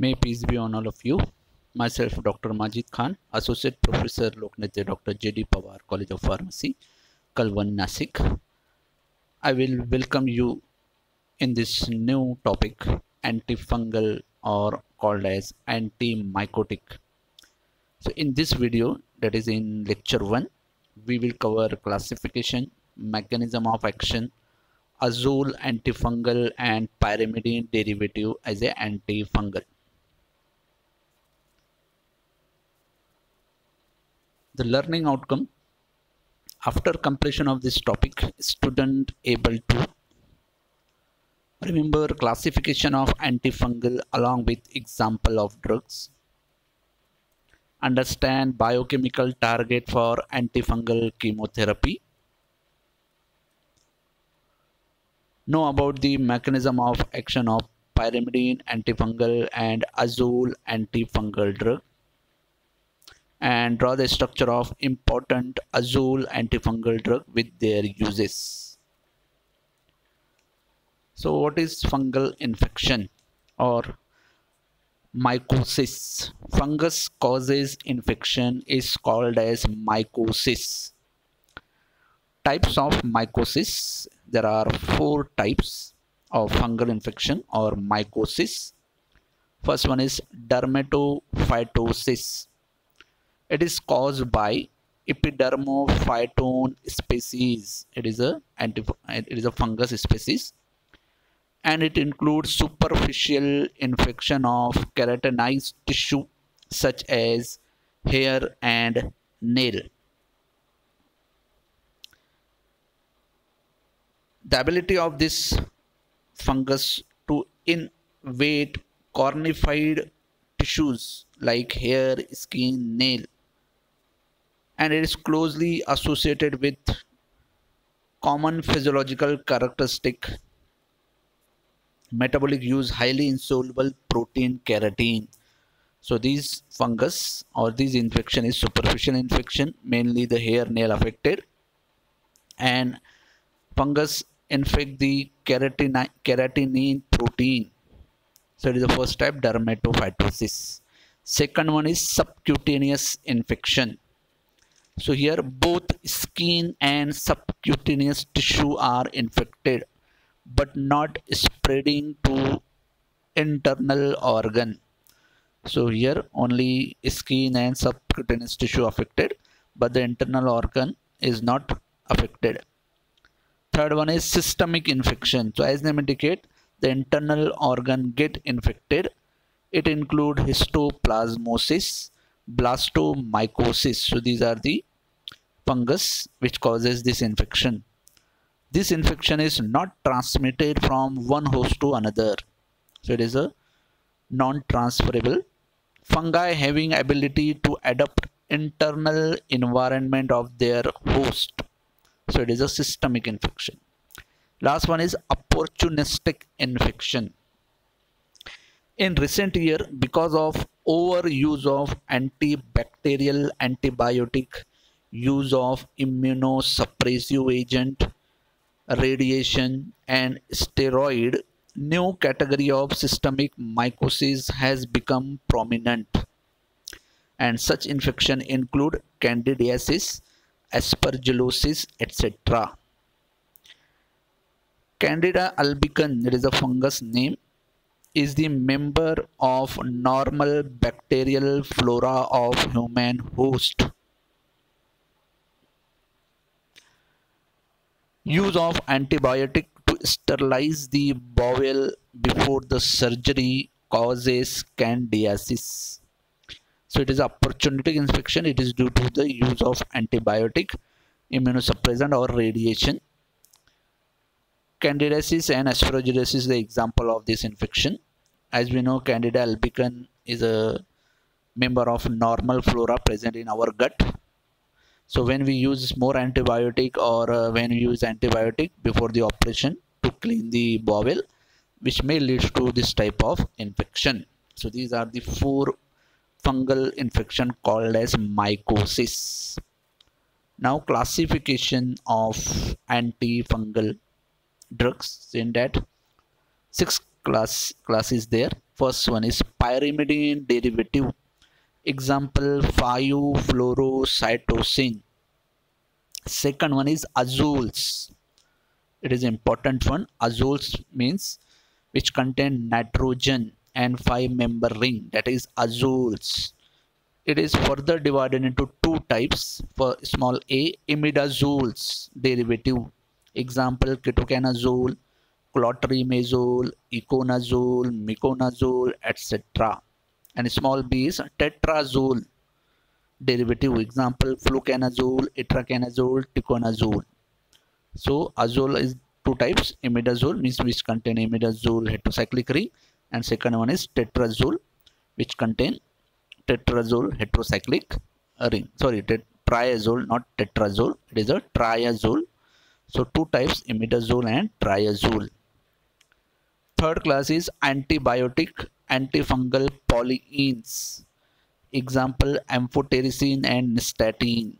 May peace be on all of you. Myself, Dr. Majid Khan, Associate Professor, Loknetya Dr. J.D. Pawar, College of Pharmacy, Kalwan, Nasik. I will welcome you in this new topic, antifungal or called as antimycotic. So in this video, that is in lecture 1, we will cover classification, mechanism of action, azole antifungal and pyrimidine derivative as a antifungal. The learning outcome: after completion of this topic, student able to remember classification of antifungal along with example of drugs, understand biochemical target for antifungal chemotherapy, know about the mechanism of action of pyrimidine antifungal and azole antifungal drug, and draw the structure of important azole antifungal drug with their uses. So what is fungal infection or mycosis? Fungus causes infection is called as mycosis. Types of mycosis: there are 4 types of fungal infection or mycosis. First one is dermatophytosis. It is caused by epidermophyton species. It is a fungus species, and it includes superficial infection of keratinized tissue such as hair and nail. The ability of this fungus to invade cornified tissues like hair, skin, nail, and it is closely associated with common physiological characteristic: metabolic use highly insoluble protein keratin. So these fungus or this infection is superficial infection, mainly the hair, nail affected, and fungus infect the keratinine protein. So it is the first type, dermatophytosis. Second one is subcutaneous infection. So here both skin and subcutaneous tissue are infected, but not spreading to internal organ. So here only skin and subcutaneous tissue affected, but the internal organ is not affected. Third one is systemic infection. So as name indicate, the internal organ get infected. It include histoplasmosis, blastomycosis. So these are the fungus which causes this infection. This infection is not transmitted from one host to another. So it is a non-transferable. Fungi having ability to adapt internal environment of their host. So it is a systemic infection. Last one is opportunistic infection. In recent year, because of overuse of antibacterial, antibiotic, use of immunosuppressive agent, radiation, and steroid, new category of systemic mycosis has become prominent, and such infection include candidiasis, aspergillosis, etc. Candida albicans, it is a fungus name, is the member of normal bacterial flora of human host. Use of antibiotic to sterilize the bowel before the surgery causes candidiasis. So it is opportunistic infection. It is due to the use of antibiotic, immunosuppressant or radiation. Candidiasis and aspergillosis is the example of this infection. As we know, Candida albicans is a member of normal flora present in our gut. So when we use more antibiotic or when we use antibiotic before the operation to clean the bowel, which may lead to this type of infection. So these are the 4 fungal infection called as mycosis. Now classification of antifungal drugs, in that 6 classes there. First one is pyrimidine derivative. Example 5-fluorocytosine. Second one is azoles. It is important one. Azoles means which contain nitrogen and 5-member ring, that is azoles. It is further divided into two types. For small a, imidazoles derivative. Example ketoconazole, clotrimazole, iconazole, miconazole, etc. And small b is tetrazole derivative. Example fluconazole, itraconazole, ticonazole. So azole is two types. Imidazole means which contain imidazole heterocyclic ring, and second one is tetrazole which contain tetrazole heterocyclic ring. Sorry, triazole, not tetrazole. It is a triazole. So two types, imidazole and triazole. Third class is antibiotic, antifungal polyenes. Example amphotericin and nystatin.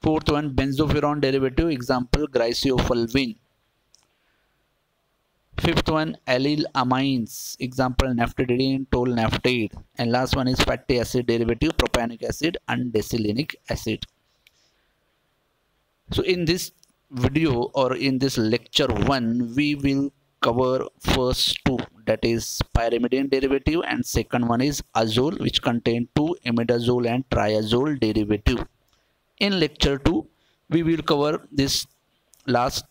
Fourth one, benzofuran derivative. Example griseofulvin. Fifth one, allyl amines. Example naphtidine, tolnaftide. And last one is fatty acid derivative, propionic acid and decyclinic acid. So in this video or in this lecture 1, we will cover first two, that is pyrimidine derivative, and second one is azole which contain two imidazole and triazole derivative. In lecture 2, we will cover this last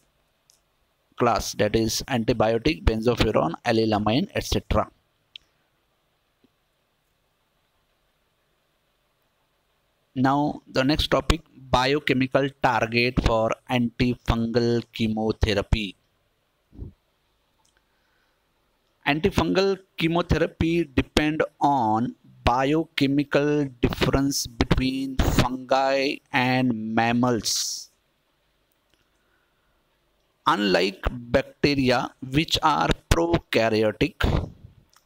class, that is antibiotic, benzofuran, allylamine, etc. Now the next topic, biochemical target for antifungal chemotherapy. Antifungal chemotherapy depend on biochemical difference between fungi and mammals. Unlike bacteria which are prokaryotic,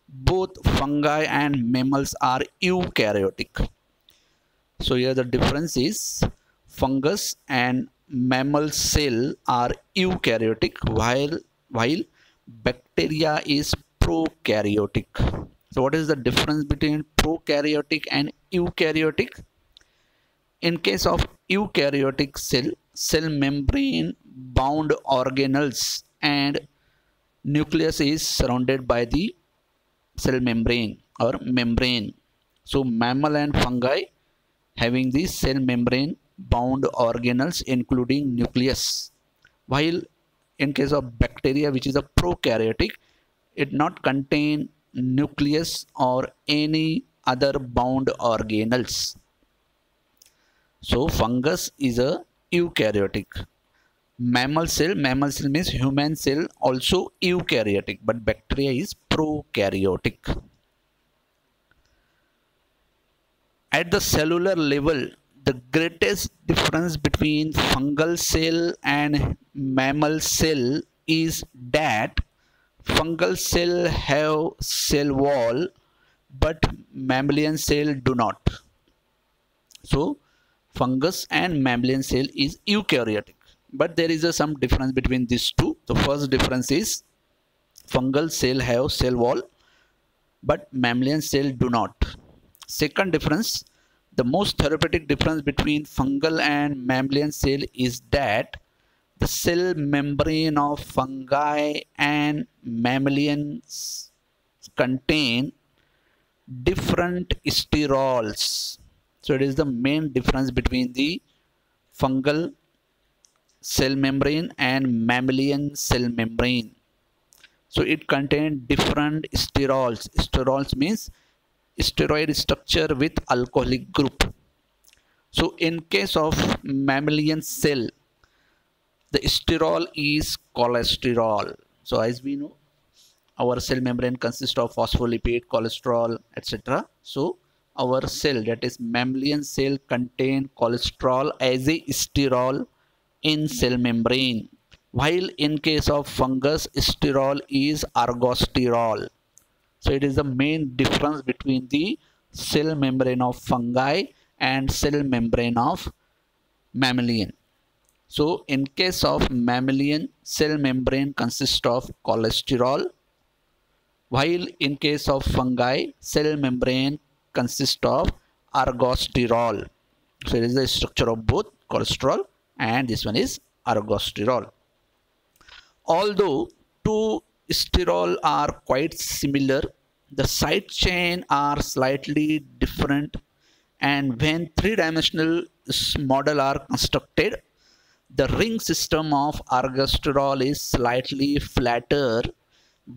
both fungi and mammals are eukaryotic. So here the difference is fungus and mammal cell are eukaryotic while bacteria is prokaryotic. So what is the difference between prokaryotic and eukaryotic? In case of eukaryotic cell membrane bound organelles and nucleus is surrounded by the cell membrane or membrane. So mammal and fungi having the cell membrane bound organelles including nucleus, while in case of bacteria which is a prokaryotic, it not contain nucleus or any other bound organelles. So fungus is a eukaryotic. Mammal cell means human cell, also eukaryotic, but bacteria is prokaryotic. At the cellular level, the greatest difference between fungal cell and mammal cell is that fungal cell have cell wall but mammalian cell do not. So fungus and mammalian cell is eukaryotic, but there is some difference between these two. The first difference is fungal cell have cell wall but mammalian cell do not. Second difference, the most therapeutic difference between fungal and mammalian cell is that the cell membrane of fungi and mammalians contain different sterols. So it is the main difference between the fungal cell membrane and mammalian cell membrane. So it contains different sterols. Sterols means steroid structure with alcoholic group. So in case of mammalian cell, the sterol is cholesterol. So as we know, our cell membrane consists of phospholipid, cholesterol, etc. So our cell, that is mammalian cell, contain cholesterol as a sterol in cell membrane, while in case of fungus, sterol is ergosterol. So it is the main difference between the cell membrane of fungi and cell membrane of mammalian. So in case of mammalian, cell membrane consists of cholesterol, while in case of fungi, cell membrane consists of ergosterol. So it is the structure of both cholesterol and this one is ergosterol. Although two sterol are quite similar, the side chain are slightly different, and when three-dimensional model are constructed, the ring system of ergosterol is slightly flatter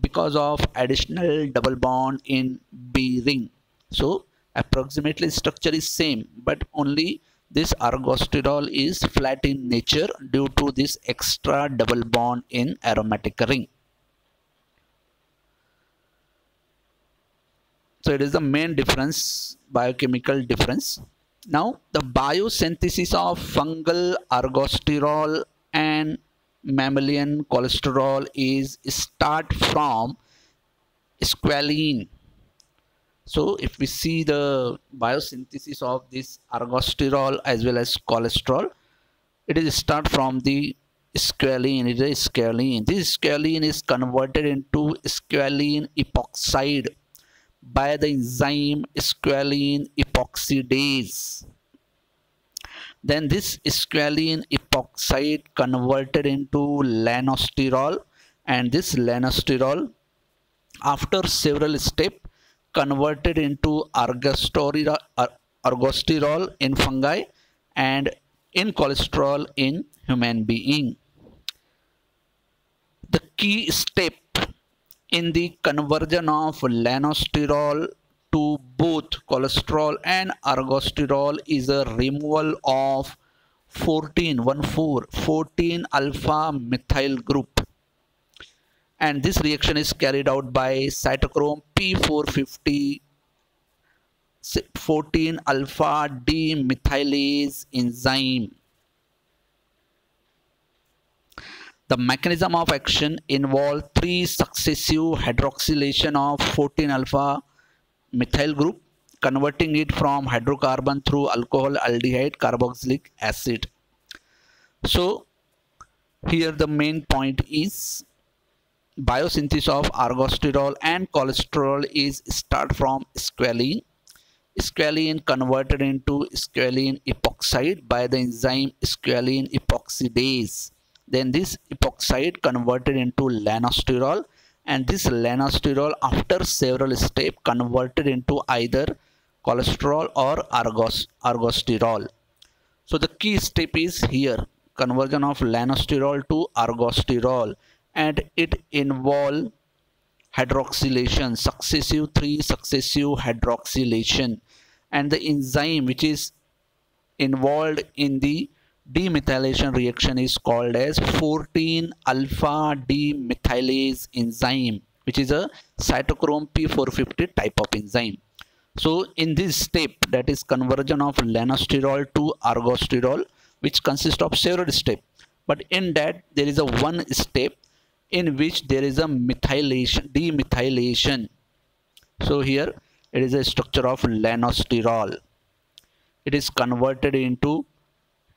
because of additional double bond in B ring. So approximately structure is same, but only this ergosterol is flat in nature due to this extra double bond in aromatic ring. So it is the main difference, biochemical difference. Now the biosynthesis of fungal ergosterol and mammalian cholesterol is start from squalene. So if we see the biosynthesis of this ergosterol as well as cholesterol, it is start from the squalene. It is squalene. This squalene is converted into squalene epoxide by the enzyme squalene epoxidase. Then this squalene epoxide converted into lanosterol, and this lanosterol after several steps converted into ergosterol in fungi and in cholesterol in human being. The key step in the conversion of lanosterol to both cholesterol and ergosterol is a removal of 14 alpha methyl group, and this reaction is carried out by cytochrome P450 14 alpha demethylase enzyme. The mechanism of action involves three successive hydroxylation of 14 alpha methyl group, converting it from hydrocarbon through alcohol aldehyde carboxylic acid. So here the main point is biosynthesis of ergosterol and cholesterol is start from squalene. Squalene converted into squalene epoxide by the enzyme squalene epoxidase. Then this epoxide converted into lanosterol, and this lanosterol after several steps converted into either cholesterol or ergosterol. So the key step is here conversion of lanosterol to ergosterol, and it involves hydroxylation, three successive hydroxylation, and the enzyme which is involved in the demethylation reaction is called as 14 alpha demethylase enzyme, which is a cytochrome P450 type of enzyme. So in this step, that is conversion of lanosterol to ergosterol, which consists of several steps, but in that there is a one step in which there is a methylation, demethylation. So here it is a structure of lanosterol. It is converted into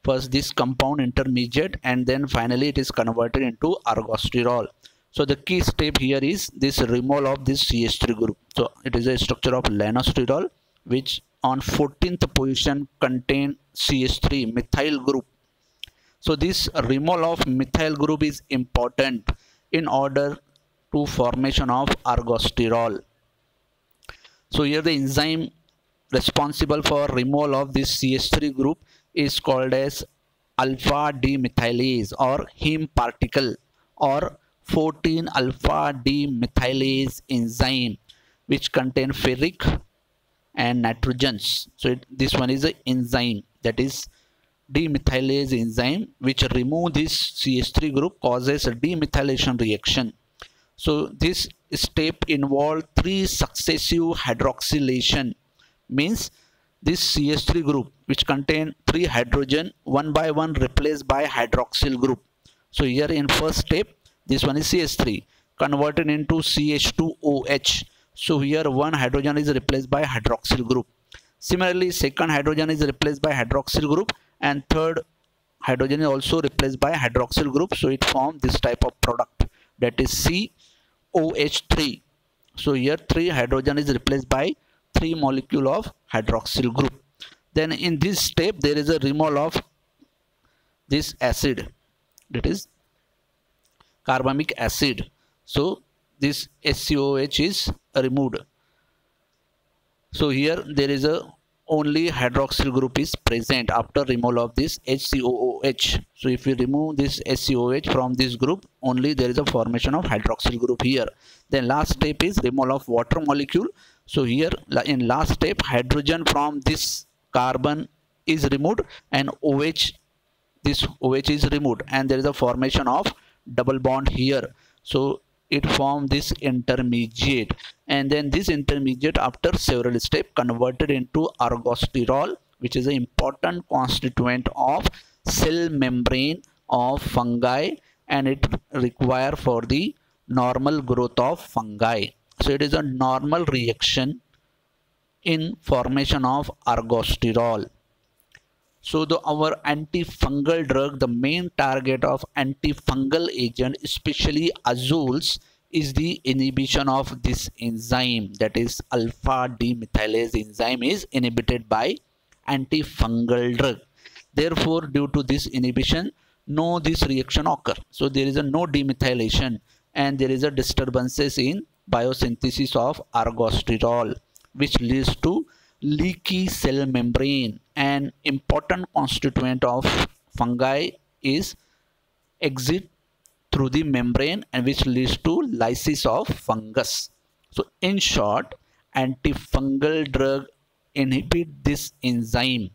first this compound intermediate, and then finally it is converted into ergosterol. So the key step here is this removal of this CH3 group. So it is a structure of lanosterol which on 14th position contain CH3 methyl group. So this removal of methyl group is important in order to formation of ergosterol. So here the enzyme responsible for removal of this CH3 group is called as alpha demethylase or heme particle or 14 alpha demethylase enzyme, which contain ferric and nitrogens. So this one is an enzyme, that is demethylase enzyme, which remove this CH3 group, causes a demethylation reaction. So this step involves three successive hydroxylation, means this CH3 group which contain three hydrogen one by one replaced by hydroxyl group. So here in first step this one is CH3 converted into CH2OH. So here one hydrogen is replaced by hydroxyl group. Similarly second hydrogen is replaced by hydroxyl group, and third hydrogen is also replaced by hydroxyl group. So it forms this type of product, that is COH3. So here 3 hydrogen is replaced by 3 molecule of hydroxyl group. Then in this step there is a removal of this acid, that is carbamic acid. So this SCOH is removed. So here there is a only hydroxyl group is present after removal of this HCOOH. So if we remove this SCOH from this group, only there is a formation of hydroxyl group here. Then last step is removal of water molecule. So here in last step, hydrogen from this carbon is removed and OH, this OH is removed, and there is a formation of double bond here. So it forms this intermediate, and then this intermediate after several steps converted into ergosterol, which is an important constituent of cell membrane of fungi, and it require for the normal growth of fungi. So it is a normal reaction in formation of ergosterol. So our antifungal drug, the main target of antifungal agent, especially azoles, is the inhibition of this enzyme, that is alpha demethylase enzyme is inhibited by antifungal drug. Therefore, due to this inhibition, no this reaction occur. So there is a no demethylation and there is a disturbances in biosynthesis of ergosterol, which leads to leaky cell membrane. An important constituent of fungi is exit through the membrane, and which leads to lysis of fungus. So in short, antifungal drug inhibit this enzyme,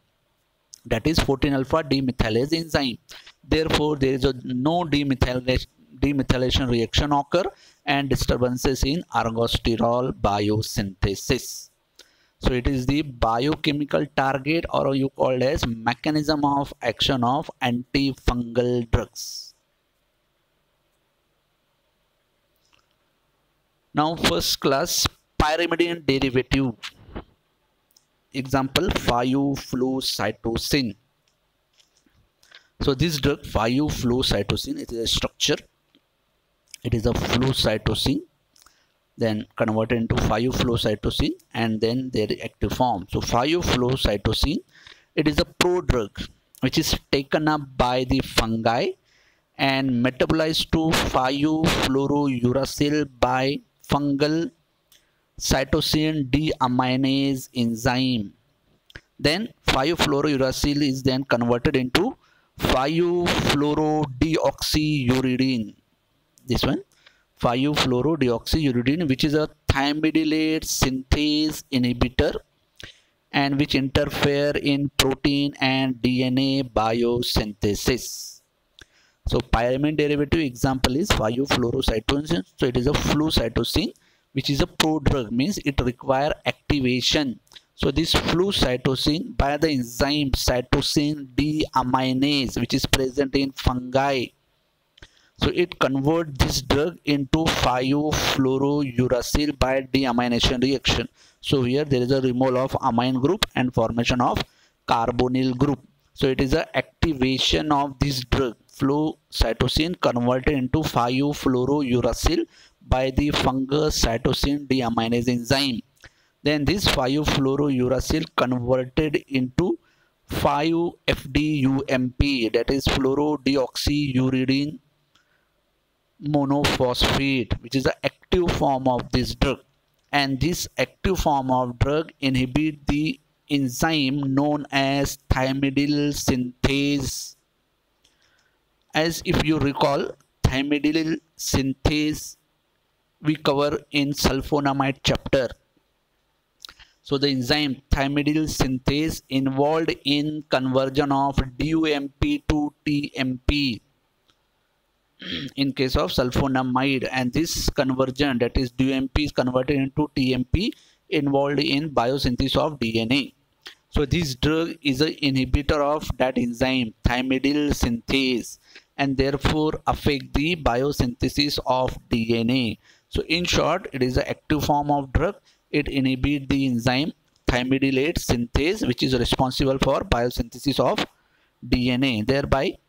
that is 14 alpha demethylase enzyme. Therefore there is a no demethylation reaction occur and disturbances in ergosterol biosynthesis. So it is the biochemical target, or you call as mechanism of action of antifungal drugs. Now first class, pyrimidine derivative. Example 5-flucytosine. So this drug 5-flucytosine, it is a structure. It is a flucytosine, then converted into 5-flucytosine, and then their active form. So 5-flucytosine, it is a prodrug which is taken up by the fungi and metabolized to 5-fluorouracil by fungal cytosine deaminase enzyme. Then 5-fluorouracil is then converted into 5-fluorodeoxyuridine. This one, 5-fluorodeoxyuridine, which is a thymidylate synthase inhibitor and which interfere in protein and DNA biosynthesis. So pyrimidine derivative example is 5-fluorocytosine. So it is a flucytosine, which is a prodrug, means it require activation. So this flucytosine by the enzyme cytosine deaminase, which is present in fungi. So it converts this drug into 5-fluorouracil by deamination reaction. So here there is a removal of amine group and formation of carbonyl group. So it is a activation of this drug flucytosine converted into 5-fluorouracil by the fungus cytosine deaminase enzyme. Then this 5-fluorouracil converted into 5-FDUMP, that is fluorodeoxyuridine monophosphate, which is the active form of this drug, and this active form of drug inhibit the enzyme known as thymidylate synthase. As if you recall, thymidylate synthase we cover in sulfonamide chapter. So the enzyme thymidylate synthase involved in conversion of DUMP to TMP in case of sulfonamide, and this conversion, that is DUMP, is converted into TMP involved in biosynthesis of DNA. So this drug is an inhibitor of that enzyme thymidylate synthase and therefore affect the biosynthesis of DNA. So in short, it is an active form of drug. It inhibits the enzyme thymidylate synthase, which is responsible for biosynthesis of DNA. Thereby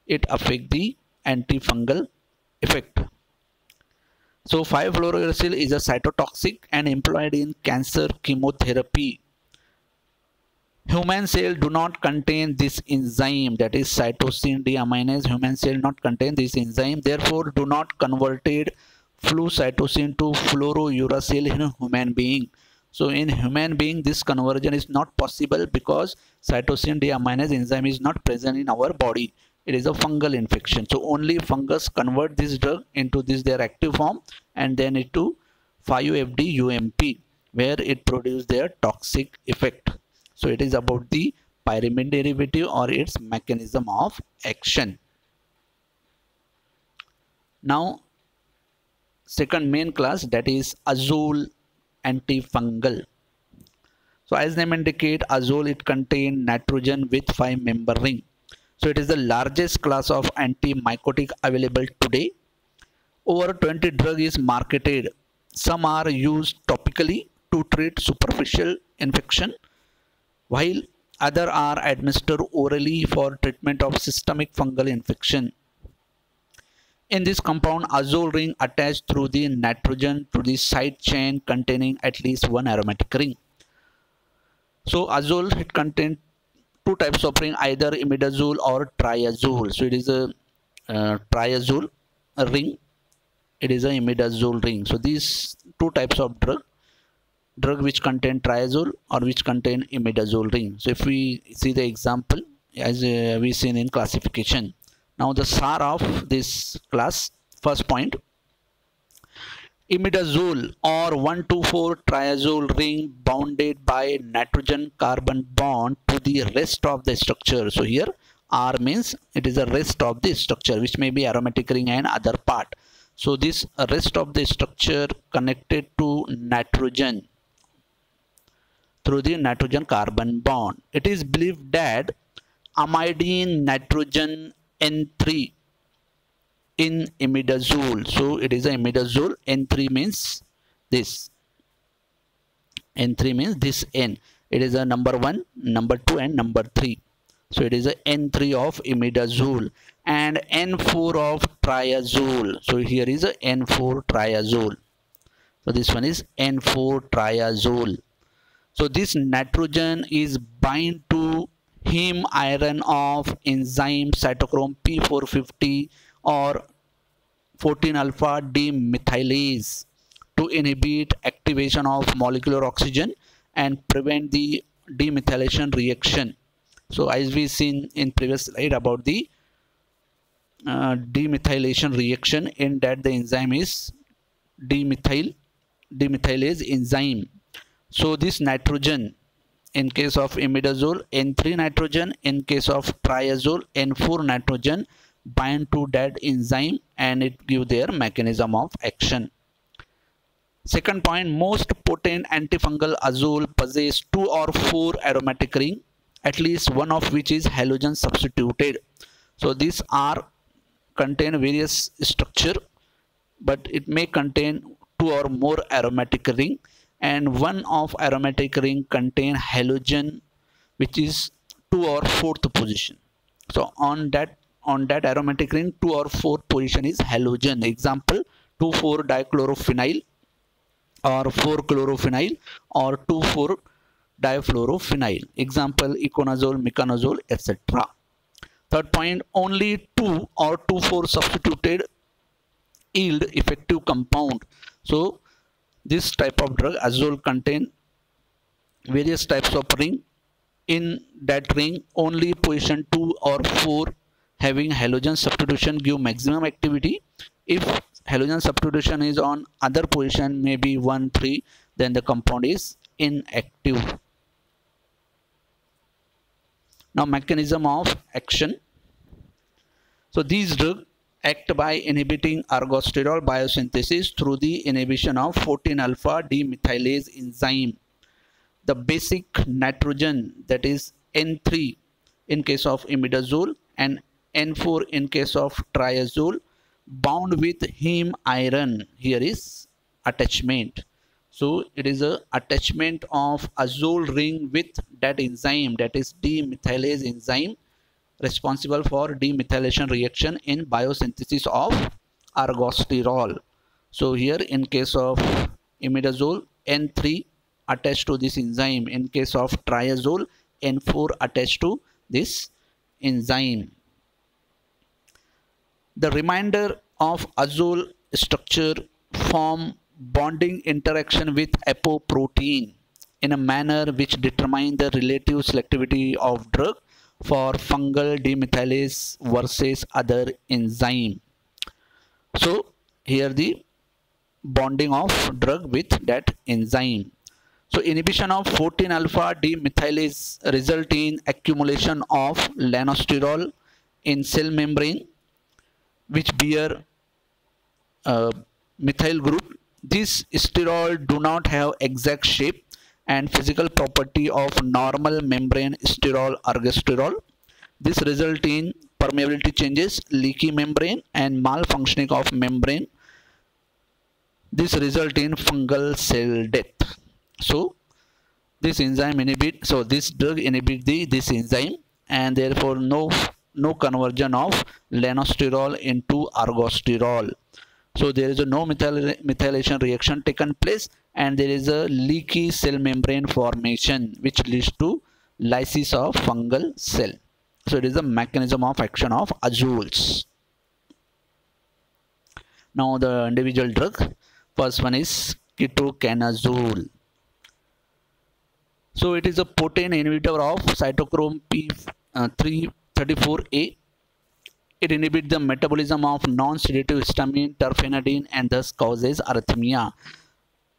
it affects the antifungal effect. So 5-fluorouracil is a cytotoxic and employed in cancer chemotherapy. Human cell do not contain this enzyme, that is cytosine deaminase. Human cell not contain this enzyme, therefore do not converted flucytosine to fluorouracil in human being. So in human being this conversion is not possible because cytosine deaminase enzyme is not present in our body. It is a fungal infection. So only fungus convert this drug into this their active form and then into 5-FD-UMP where it produces their toxic effect. So it is about the pyrimidine derivative or its mechanism of action. Now second main class, that is azole antifungal. So as name indicate, azole it contain nitrogen with 5-member ring. So it is the largest class of antimycotic available today. Over 20 drug is marketed. Some are used topically to treat superficial infection, while other are administered orally for treatment of systemic fungal infection. In this compound, azole ring attached through the nitrogen to the side chain containing at least one aromatic ring. So azole it contains two types of ring, either imidazole or triazole. So it is a triazole ring, it is a imidazole ring. So these two types of drug which contain triazole or which contain imidazole ring. So if we see the example as we seen in classification. Now the SAR of this class, first point, imidazole or 1,2,4-triazole ring bounded by nitrogen carbon bond to the rest of the structure. So here R means it is the rest of the structure, which may be aromatic ring and other part. So this rest of the structure connected to nitrogen through the nitrogen carbon bond. It is believed that amidine nitrogen N3 in imidazole. So it is a imidazole. N3 means this. N3 means this N. It is a number 1, number 2 and number 3. So it is a N3 of imidazole and N4 of triazole. So here is a N4 triazole. So this one is N4 triazole. So this nitrogen is bind to heme iron of enzyme cytochrome P450 or 14-alpha demethylase to inhibit activation of molecular oxygen and prevent the demethylation reaction. So as we seen in previous slide about the demethylation reaction, in that the enzyme is demethylase enzyme. So this nitrogen, in case of imidazole N3 nitrogen, in case of triazole N4 nitrogen, bind to that enzyme and it give their mechanism of action. Second point, most potent antifungal azole possess 2 or 4 aromatic ring, at least one of which is halogen substituted. So these are contain various structure, but it may contain 2 or more aromatic ring, and one of aromatic ring contain halogen which is 2 or 4th position. So on that aromatic ring 2 or 4th position is halogen. Example 2,4-dichlorophenyl or 4-chlorophenyl or 2,4-difluorophenyl. Example iconazole, meconazole, etc. Third point, only 2 or 2,4 substituted yield effective compound. So this type of drug azole contain various types of ring. In that ring only position 2 or 4 having halogen substitution give maximum activity. If halogen substitution is on other position, maybe 1, 3, then the compound is inactive. Now mechanism of action. So these drugs act by inhibiting ergosterol biosynthesis through the inhibition of 14-alpha demethylase enzyme. The basic nitrogen, that is N3 in case of imidazole and N4 in case of triazole, bound with heme iron. Here is attachment. So it is a attachment of azole ring with that enzyme, that is demethylase enzyme, responsible for demethylation reaction in biosynthesis of ergosterol. So here in case of imidazole, N3 attached to this enzyme. In case of triazole, N4 attached to this enzyme. The remainder of azole structure form bonding interaction with apoprotein in a manner which determine the relative selectivity of drug for fungal demethylase versus other enzyme. So here the bonding of drug with that enzyme. So inhibition of 14 alpha demethylase result in accumulation of lanosterol in cell membrane which bear methyl group. These sterol do not have exact shape and physical property of normal membrane sterol ergosterol. This result in permeability changes, leaky membrane and malfunctioning of membrane. This result in fungal cell death. So this enzyme inhibit, so this drug inhibit this enzyme, and therefore no conversion of lanosterol into ergosterol. So there is a no methylation reaction taken place, and there is a leaky cell membrane formation which leads to lysis of fungal cell. So it is the mechanism of action of azoles. Now the individual drug. First one is ketoconazole. So it is a potent inhibitor of cytochrome P334A. It inhibits the metabolism of non-sedative histamine, terfenadine, and thus causes arrhythmia.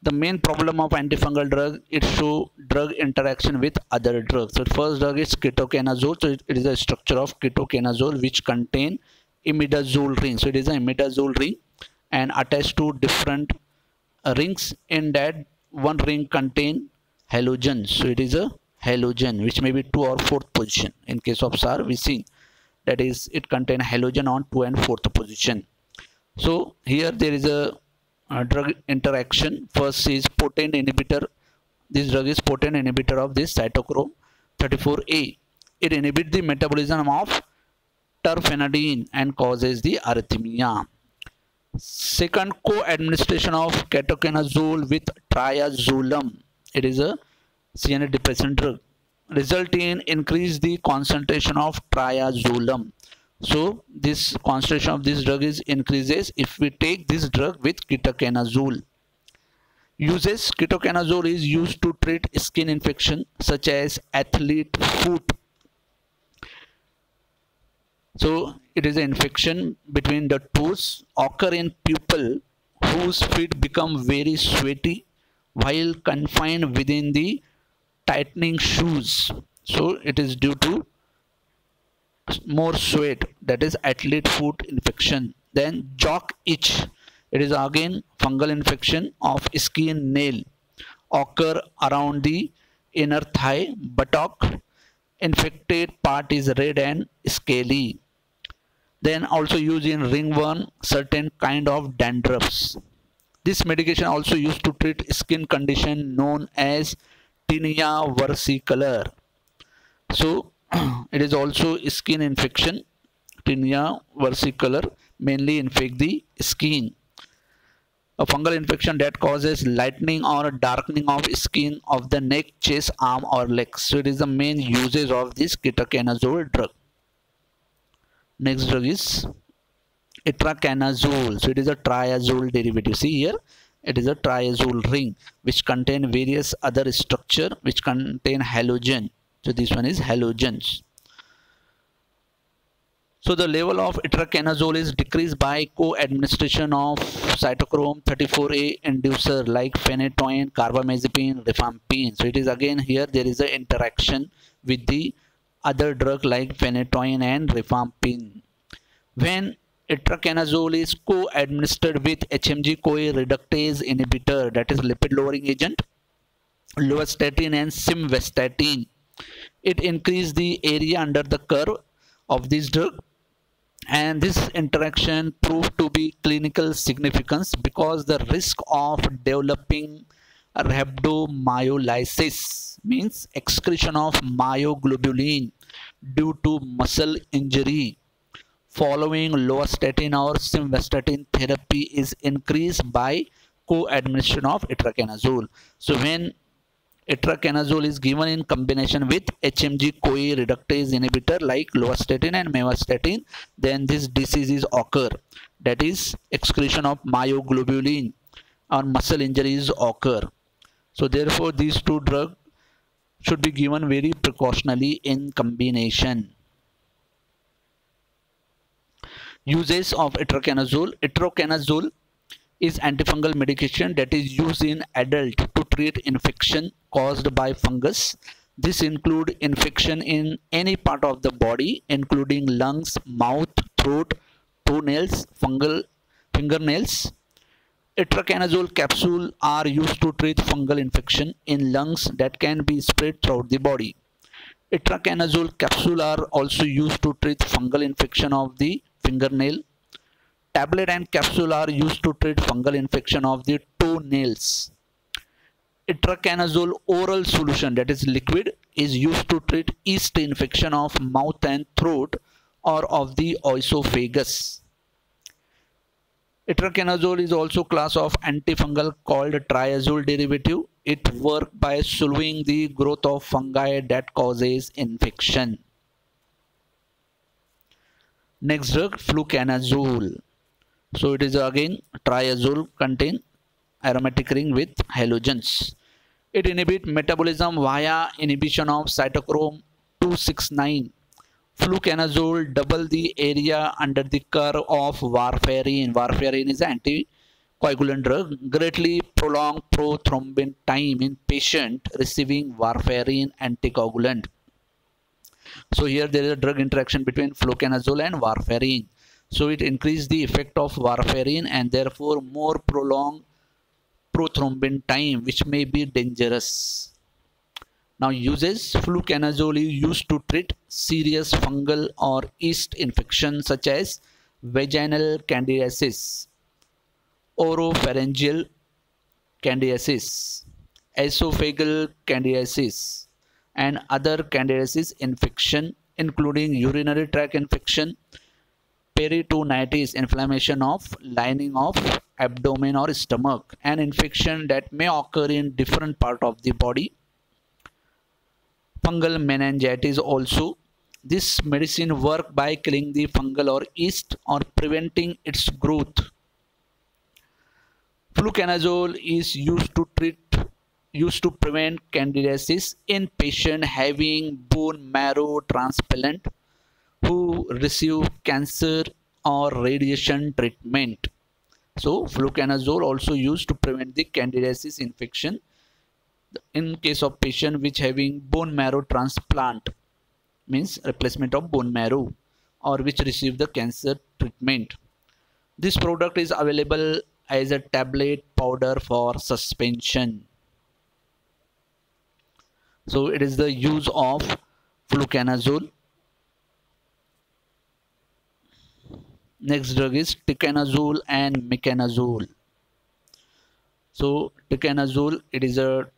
The main problem of antifungal drug, it show drug interaction with other drugs. So first drug is ketoconazole. So it is a structure of ketoconazole which contain imidazole ring. So it is an imidazole ring and attached to different rings. In that one ring contain halogen. So it is a halogen which may be 2 or 4th position. In case of SAR we see that is it contains halogen on 2 and 4th position. So here there is a drug interaction. First is potent inhibitor. This drug is potent inhibitor of this cytochrome 34A. It inhibits the metabolism of terfenadine and causes the arrhythmia. Second, co-administration of ketoconazole with triazolam. It is a CNS depressant drug. Result in increase the concentration of triazolam. So this concentration of this drug is increases if we take this drug with ketoconazole. Uses: ketoconazole is used to treat skin infection such as athlete foot. So it is an infection between the toes, occur in people whose feet become very sweaty while confined within the tightening shoes. So it is due to more sweat, that is athlete foot infection. Then jock itch, it is again fungal infection of skin nail, occur around the inner thigh, buttock. Infected part is red and scaly. Then also used in ringworm, certain kind of dandruffs. This medication also used to treat skin condition known as tinea versicolor. So it is also skin infection. Tinea versicolor mainly infect the skin. A fungal infection that causes lightening or darkening of skin of the neck, chest, arm or legs. So it is the main usage of this ketoconazole drug. Next drug is itraconazole. So it is a triazole derivative. See here, it is a triazole ring which contain various other structure which contain halogen. So this one is halogens. So the level of itraconazole is decreased by co-administration of cytochrome 34A inducer like phenytoin, carbamazepine, rifampin. So it is again here there is an interaction with the other drug like phenytoin and rifampin. When itraconazole is co-administered with HMG-CoA reductase inhibitor, that is lipid lowering agent, lovastatin and simvastatin, it increases the area under the curve of this drug, and this interaction proved to be clinical significance because the risk of developing rhabdomyolysis, means excretion of myoglobulin due to muscle injury, following lovastatin or simvastatin therapy is increased by co-administration of itraconazole. So when itraconazole is given in combination with HMG-CoA reductase inhibitor like lovastatin and mavastatin, then this diseases occur, that is excretion of myoglobulin, or muscle injuries occur. So therefore these two drugs should be given very precautionally in combination. Uses of itraconazole. Itraconazole is antifungal medication that is used in adult to treat infection caused by fungus. This include infection in any part of the body, including lungs, mouth, throat, toenails, fungal fingernails. Itraconazole capsules are used to treat fungal infection in lungs that can be spread throughout the body. Itraconazole capsules are also used to treat fungal infection of the fingernail. Tablet and capsule are used to treat fungal infection of the toenails. Itraconazole oral solution, that is liquid, is used to treat yeast infection of mouth and throat or of the esophagus. Itraconazole is also class of antifungal called triazole derivative. It works by slowing the growth of fungi that causes infection. Next drug, fluconazole. So it is again triazole, contain aromatic ring with halogens. It inhibits metabolism via inhibition of cytochrome 269. Fluconazole double the area under the curve of warfarin. Warfarin is an anticoagulant drug. Greatly prolong prothrombin time in patient receiving warfarin anticoagulant. So here there is a drug interaction between fluconazole and warfarin. So it increases the effect of warfarin and therefore more prolonged prothrombin time, which may be dangerous. Now uses. Fluconazole is used to treat serious fungal or yeast infections such as vaginal candidiasis, oropharyngeal candidiasis, esophageal candidiasis, and other candidiasis infection including urinary tract infection, peritonitis, inflammation of lining of abdomen or stomach, an infection that may occur in different part of the body. Fungal meningitis also. This medicine works by killing the fungal or yeast or preventing its growth. Fluconazole is used to prevent candidiasis in patients having bone marrow transplant who receive cancer or radiation treatment. So fluconazole also used to prevent the candidiasis infection in case of patient which having bone marrow transplant, means replacement of bone marrow, or which receive the cancer treatment. This product is available as a tablet powder for suspension. So it is the use of fluconazole. Next drug is ticanazole and meconazole. So ticanazole, it is a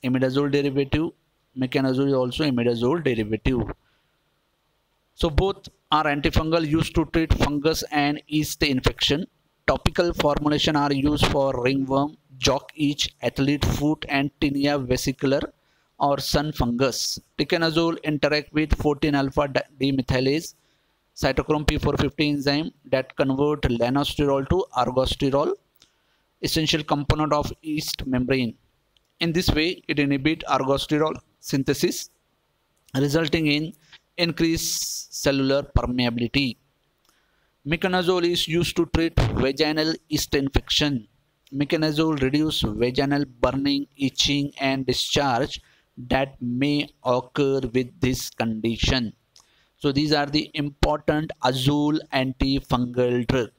imidazole derivative. Meconazole is also imidazole derivative. So both are antifungal used to treat fungus and yeast infection. Topical formulation are used for ringworm, jock itch, athlete foot, and tinea vesicular or sun fungus. Ticanazole interact with 14-alpha demethylase cytochrome P450 enzyme that convert lanosterol to ergosterol, essential component of yeast membrane. In this way, it inhibits ergosterol synthesis, resulting in increased cellular permeability. Meconazole is used to treat vaginal yeast infection. Meconazole reduces vaginal burning, itching, and discharge that may occur with this condition. So these are the important azole antifungal drug.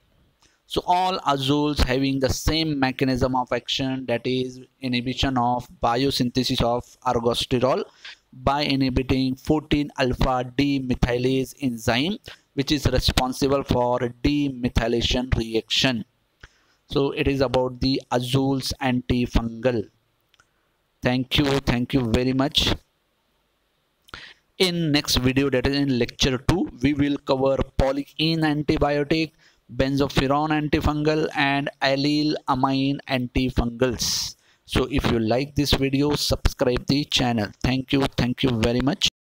So all azoles having the same mechanism of action, that is inhibition of biosynthesis of ergosterol by inhibiting 14-alpha demethylase enzyme, which is responsible for demethylation reaction. So it is about the azoles antifungal. Thank you very much. In next video, that is in lecture 2, we will cover polyene antibiotic, benzofuran antifungal, and allylamine antifungals. So if you like this video, subscribe the channel. Thank you very much.